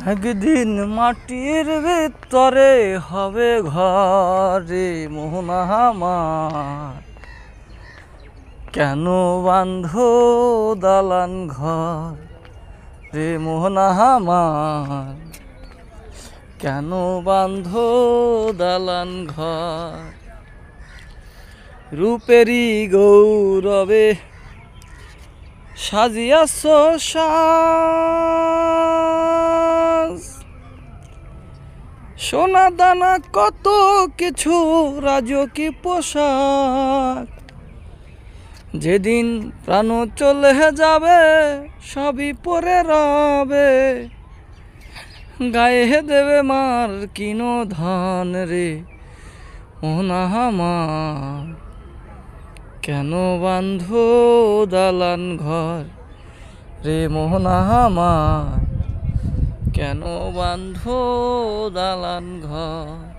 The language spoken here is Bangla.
একদিন মাটির ভিতরে হবে ঘরে মোহনা আমার, কেন বাঁধো দালান ঘর রে মোহনা আমার, কেন বাঁধো দালান ঘর। রূপেরই গৌরবে সাজিয়াছ সাজ, সোনা দানা কত কিছু রাজকীয় পোশাক। যেদিন প্রাণ চলে যাবে সবই পরে রবে, গায়ে দেবে মার কিনো ধন রে মোহনা আমার, কেন বাঁধো দালান ঘর রে মোহনা আমার, কেন বাঁধো দালান ঘর।